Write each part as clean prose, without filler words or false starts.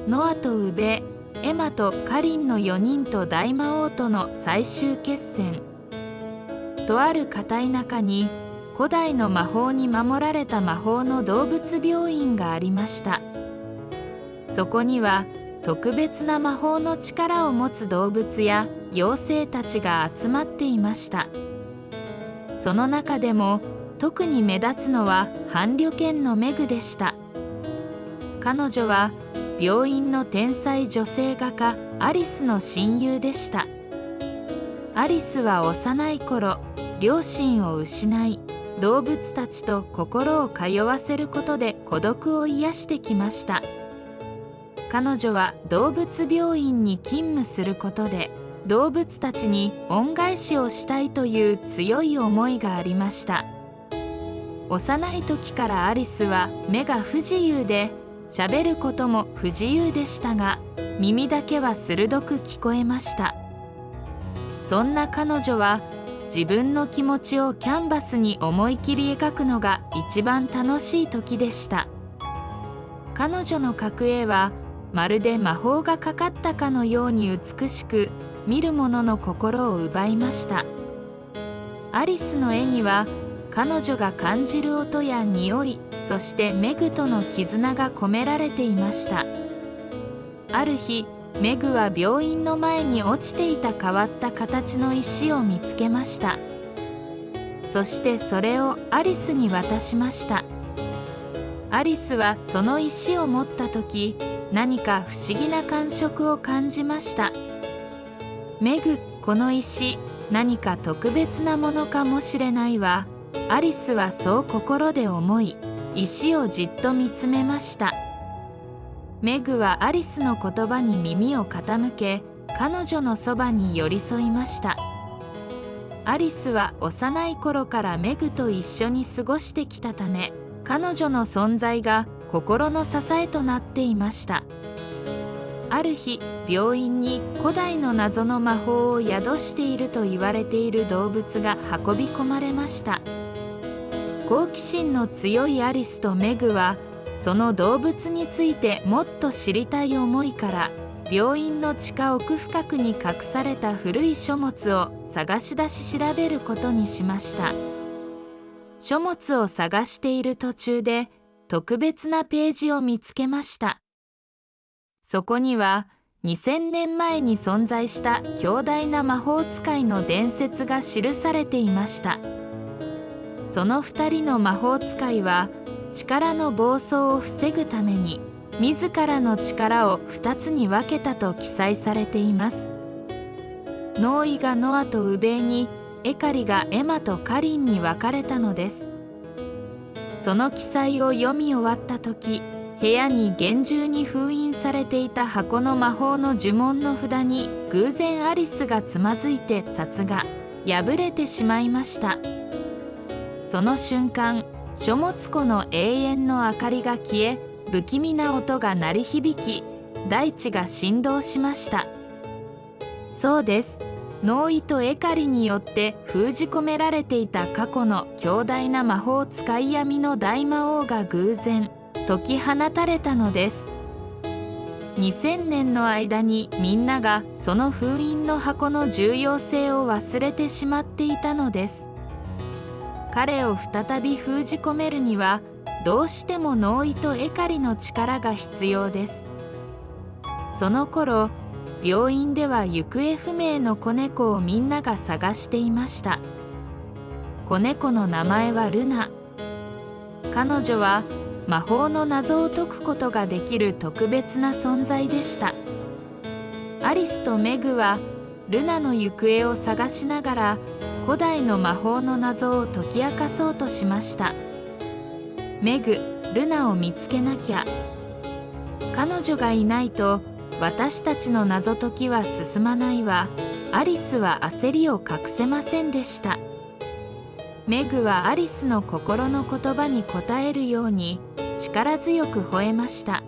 ノアとウベ、エマとカリンの4人と大魔王との最終決戦。とある片田舎に古代の魔法に守られた魔法の動物病院がありました。そこには特別な魔法の力を持つ動物や妖精たちが集まっていました。その中でも特に目立つのは伴侶犬のメグでした。彼女は病院の天才女性画家アリスの親友でした。アリスは幼い頃、両親を失い、動物たちと心を通わせることで孤独を癒してきました。彼女は動物病院に勤務することで、動物たちに恩返しをしたいという強い思いがありました。幼い時からアリスは目が不自由で、喋ることも不自由でしたが、耳だけは鋭く聞こえました。そんな彼女は自分の気持ちをキャンバスに思い切り描くのが一番楽しい時でした。彼女の描く絵はまるで魔法がかかったかのように美しく、見る者の心を奪いました。アリスの絵には彼女が感じる音や匂い、そしてメグとの絆が込められていました。ある日、メグは病院の前に落ちていた変わった形の石を見つけました。そしてそれをアリスに渡しました。アリスはその石を持った時、何か不思議な感触を感じました。メグ、この石、何か特別なものかもしれないわ。アリスはそう心で思い、石をじっと見つめました。メグはアリスの言葉に耳を傾け、彼女のそばに寄り添いました。アリスは幼い頃からメグと一緒に過ごしてきたため、彼女の存在が心の支えとなっていました。ある日、病院に古代の謎の魔法を宿していると言われている動物が運び込まれました。好奇心の強いアリスとメグは、その動物についてもっと知りたい思いから、病院の地下奥深くに隠された古い書物を探し出し調べることにしました。書物を探している途中で、特別なページを見つけました。そこには2000年前に存在した強大な魔法使いの伝説が記されていました。その2人の魔法使いは力の暴走を防ぐために自らの力を2つに分けたと記載されています。ノーイがノアとウベイに、エカリがエマとカリンに分かれたのです。その記載を読み終わった時、部屋に厳重に封印されていた箱の魔法の呪文の札に偶然アリスがつまずいて札が破れてしまいました。その瞬間、書物庫の永遠の明かりが消え、不気味な音が鳴り響き、大地が振動しました。そうです。ノーイとエカリによって封じ込められていた過去の強大な魔法使い闇の大魔王が偶然解き放たれたのです。2000年の間にみんながその封印の箱の重要性を忘れてしまっていたのです。彼を再び封じ込めるにはどうしてもノーイとエカリの力が必要です。その頃、病院では行方不明の子猫をみんなが探していました。子猫の名前はルナ。彼女は魔法の謎を解くことができる特別な存在でした。アリスとメグはルナの行方を探しながら古代の魔法の謎を解き明かそうとしました。メグ、ルナを見つけなきゃ。彼女がいないと私たちの謎解きは進まないわ。アリスは焦りを隠せませんでした。メグはアリスの心の言葉に応えるように力強く吠えました。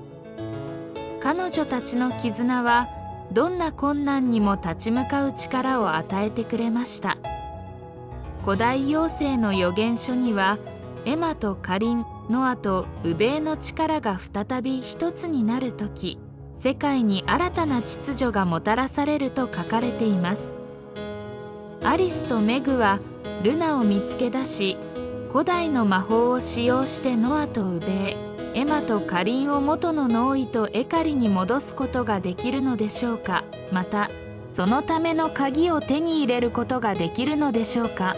彼女たちの絆はどんな困難にも立ち向かう力を与えてくれました。古代妖精の預言書には、エマとカリン、ノアとウベイの力が再び一つになるとき、世界に新たな秩序がもたらされると書かれています。アリスとメグはルナを見つけ出し、古代の魔法を使用してノアとウベー、エマとカリンを元のノーイとエカリに戻すことができるのでしょうか。また、そのための鍵を手に入れることができるのでしょうか。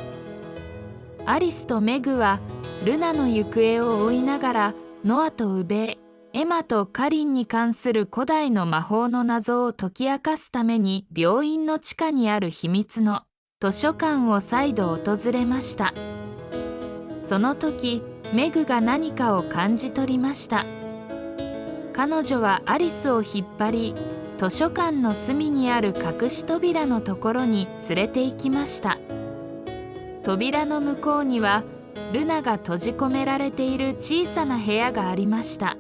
アリスとメグはルナの行方を追いながら、ノアとウベー、エマとカリンに関する古代の魔法の謎を解き明かすために病院の地下にある秘密の図書館を再度訪れました。その時、メグが何かを感じ取りました。彼女はアリスを引っ張り、図書館の隅にある隠し扉のところに連れて行きました。扉の向こうには、ルナが閉じ込められている小さな部屋がありました。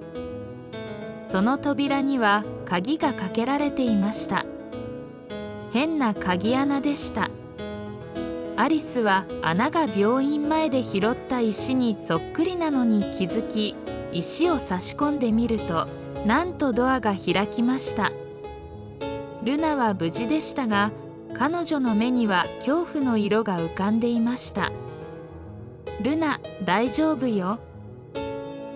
その扉には鍵がかけられていました。変な鍵穴でした。アリスは穴が病院前で拾った石にそっくりなのに気づき、石を差し込んでみると、なんとドアが開きました。ルナは無事でしたが、彼女の目には恐怖の色が浮かんでいました。ルナ、大丈夫よ。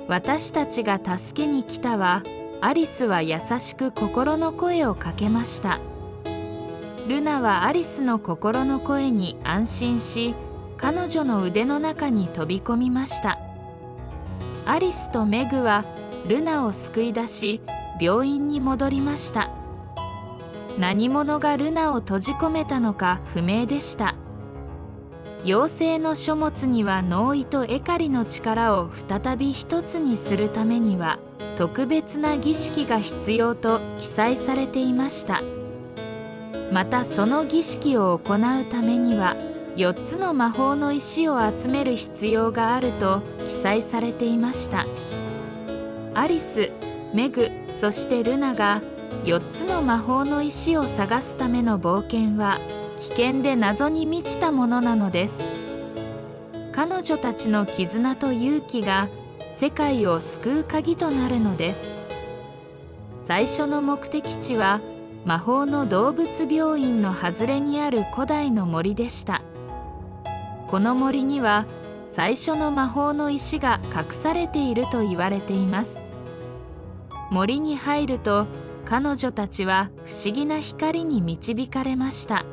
私たちが助けに来たわ。アリスは優しく心の声をかけました。ルナはアリスの心の声に安心し、彼女の腕の中に飛び込みました。アリスとメグはルナを救い出し、病院に戻りました。何者がルナを閉じ込めたのか不明でした。妖精の書物にはノーイとエカリの力を再び一つにするためには特別な儀式が必要と記載されていました。またその儀式を行うためには4つの魔法の石を集める必要があると記載されていました。アリス、メグ、そしてルナが4つの魔法の石を探すための冒険は危険で謎に満ちたものなのです。彼女たちの絆と勇気が世界を救う鍵となるのです。最初の目的地は魔法の動物病院の外れにある古代の森でした。この森には最初の魔法の石が隠されていると言われています。森に入ると彼女たちは不思議な光に導かれました。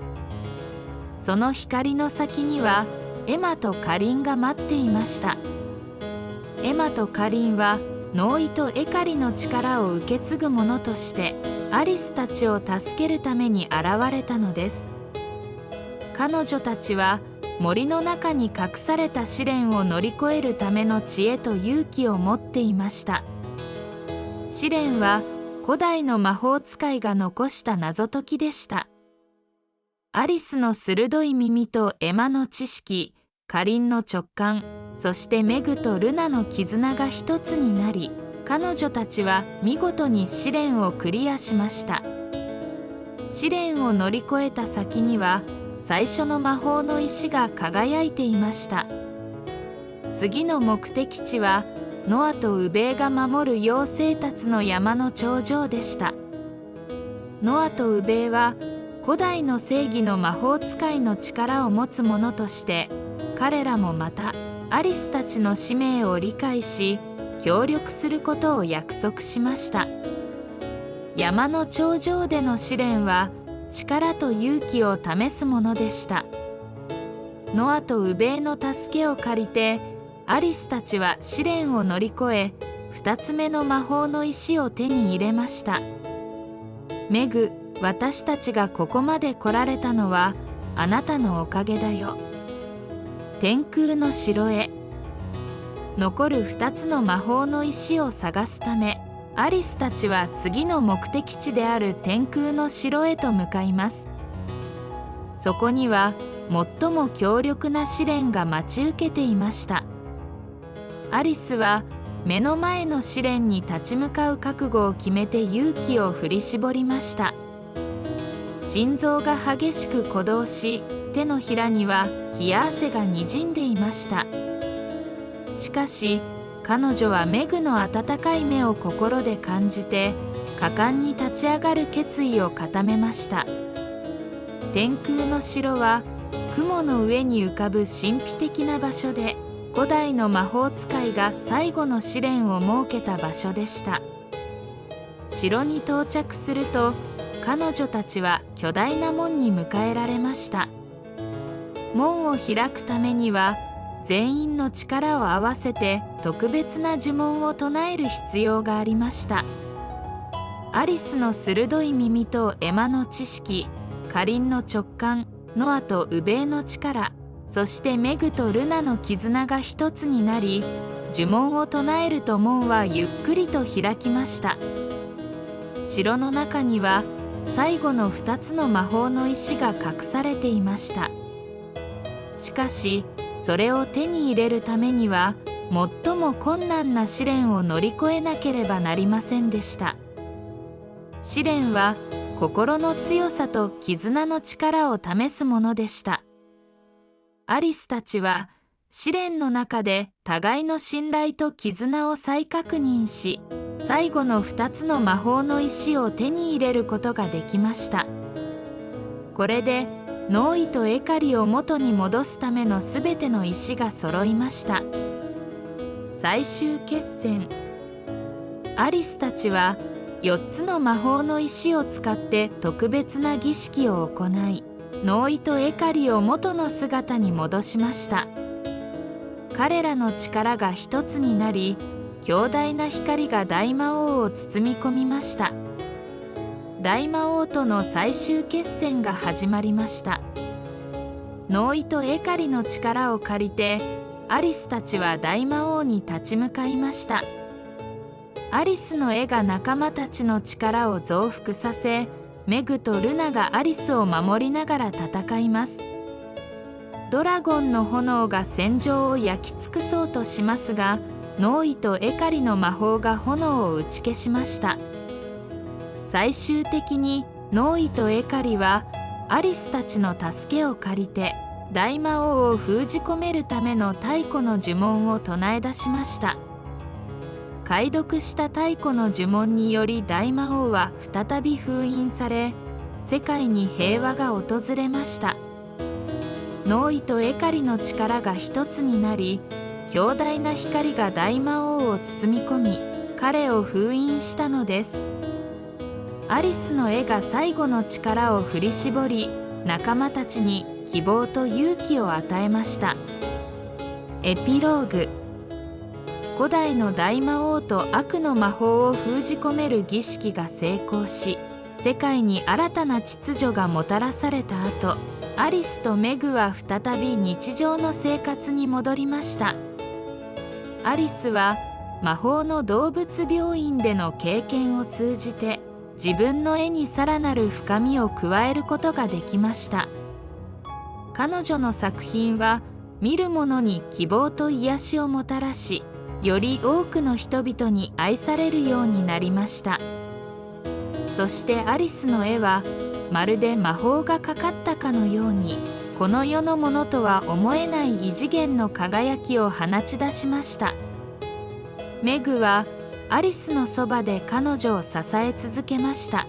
その光の先にはエマとカリンが待っていました。エマとカリンはノーイとエカリの力を受け継ぐ者としてアリスたちを助けるために現れたのです。彼女たちは森の中に隠された試練を乗り越えるための知恵と勇気を持っていました。試練は古代の魔法使いが残した謎解きでした。アリスの鋭い耳とエマの知識、カリンの直感、そしてメグとルナの絆が一つになり、彼女たちは見事に試練をクリアしました。試練を乗り越えた先には最初の魔法の石が輝いていました。次の目的地はノアとウベーが守る妖精たちの山の頂上でした。ノアとウベーは古代の正義の魔法使いの力を持つ者として、彼らもまたアリスたちの使命を理解し協力することを約束しました。山の頂上での試練は力と勇気を試すものでした。ノアとウベーの助けを借りてアリスたちは試練を乗り越え2つ目の魔法の石を手に入れました。メグ、私たちがここまで来られたのはあなたのおかげだよ。天空の城へ。残る2つの魔法の石を探すため、アリスたちは次の目的地である天空の城へと向かいます。そこには最も強力な試練が待ち受けていました。アリスは目の前の試練に立ち向かう覚悟を決めて勇気を振り絞りました。心臓が激しく鼓動し、手のひらには冷や汗がにじんでいました。しかし彼女はメグの温かい目を心で感じて、果敢に立ち上がる決意を固めました。天空の城は雲の上に浮かぶ神秘的な場所で、古代の魔法使いが最後の試練を設けた場所でした。城に到着すると、彼女たちは巨大な門に迎えられました。門を開くためには、全員の力を合わせて特別な呪文を唱える必要がありました。アリスの鋭い耳とエマの知識、カリンの直感、ノアとウベイの力、そしてメグとルナの絆が一つになり、呪文を唱えると門はゆっくりと開きました。城の中には最後の2つの魔法の石が隠されていました。しかし、それを手に入れるためには、最も困難な試練を乗り越えなければなりませんでした。試練は心の強さと絆の力を試すものでした。アリスたちは試練の中で互いの信頼と絆を再確認し、最後の2つの魔法の石を手に入れることができました。これでノーイとエカリを元に戻すためのすべての石が揃いました。最終決戦。アリスたちは4つの魔法の石を使って特別な儀式を行い、ノーイとエカリを元の姿に戻しました。彼らの力が一つになり、強大な光が大魔王を包み込みました。大魔王との最終決戦が始まりました。ノーイとエカリの力を借りて、アリスたちは大魔王に立ち向かいました。アリスの絵が仲間たちの力を増幅させ、メグとルナがアリスを守りながら戦います。ドラゴンの炎が戦場を焼き尽くそうとしますが、ノーイとエカリの魔法が炎を打ち消しました。最終的にノーイとエカリはアリスたちの助けを借りて、大魔王を封じ込めるための太古の呪文を唱え出しました。解読した太古の呪文により大魔王は再び封印され、世界に平和が訪れました。ノーイとエカリの力が一つになり、強大な光が大魔王を包み込み、彼を封印したのです。アリスの絵が最後の力を振り絞り、仲間たちに希望と勇気を与えました。エピローグ。古代の大魔王と悪の魔法を封じ込める儀式が成功し、世界に新たな秩序がもたらされた後、アリスとメグは再び日常の生活に戻りました。アリスは魔法の動物病院での経験を通じて、自分の絵にさらなる深みを加えることができました。彼女の作品は見る者に希望と癒しをもたらし、より多くの人々に愛されるようになりました。そしてアリスの絵はまるで魔法がかかったかのように、この世のものとは思えない異次元の輝きを放ち出しました。メグはアリスのそばで彼女を支え続けました。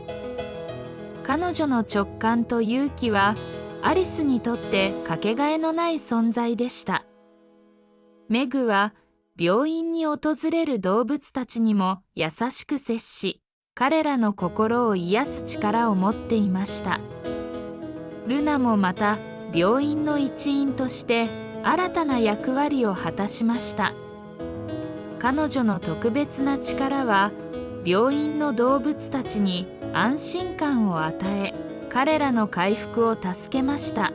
彼女の直感と勇気はアリスにとってかけがえのない存在でした。メグは病院に訪れる動物たちにも優しく接し、彼らの心を癒す力を持っていました。ルナもまた病院の一員として新たな役割を果たしました。彼女の特別な力は病院の動物たちに安心感を与え、彼らの回復を助けました。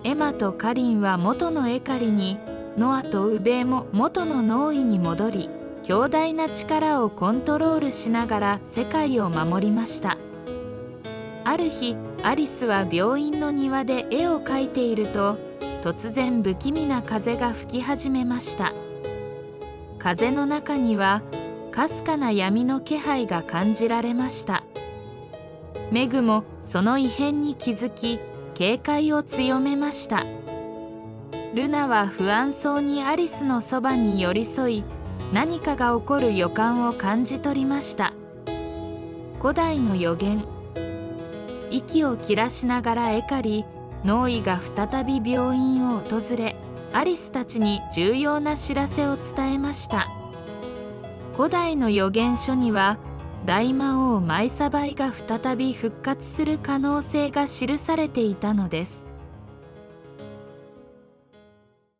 エマとカリンは元のエカリに、ノアとウベイも元のノーイに戻り、強大な力をコントロールしながら世界を守りました。ある日、アリスは病院の庭で絵を描いていると、突然不気味な風が吹き始めました。風の中にはかすかな闇の気配が感じられました。メグもその異変に気づき、警戒を強めました。ルナは不安そうにアリスのそばに寄り添い、何かが起こる予感を感じ取りました。古代の予言。息を切らしながらエカリ、ノーイが再び病院を訪れ、アリスたちに重要な知らせを伝えました。古代の預言書には、大魔王マイサバイが再び復活する可能性が記されていたのです。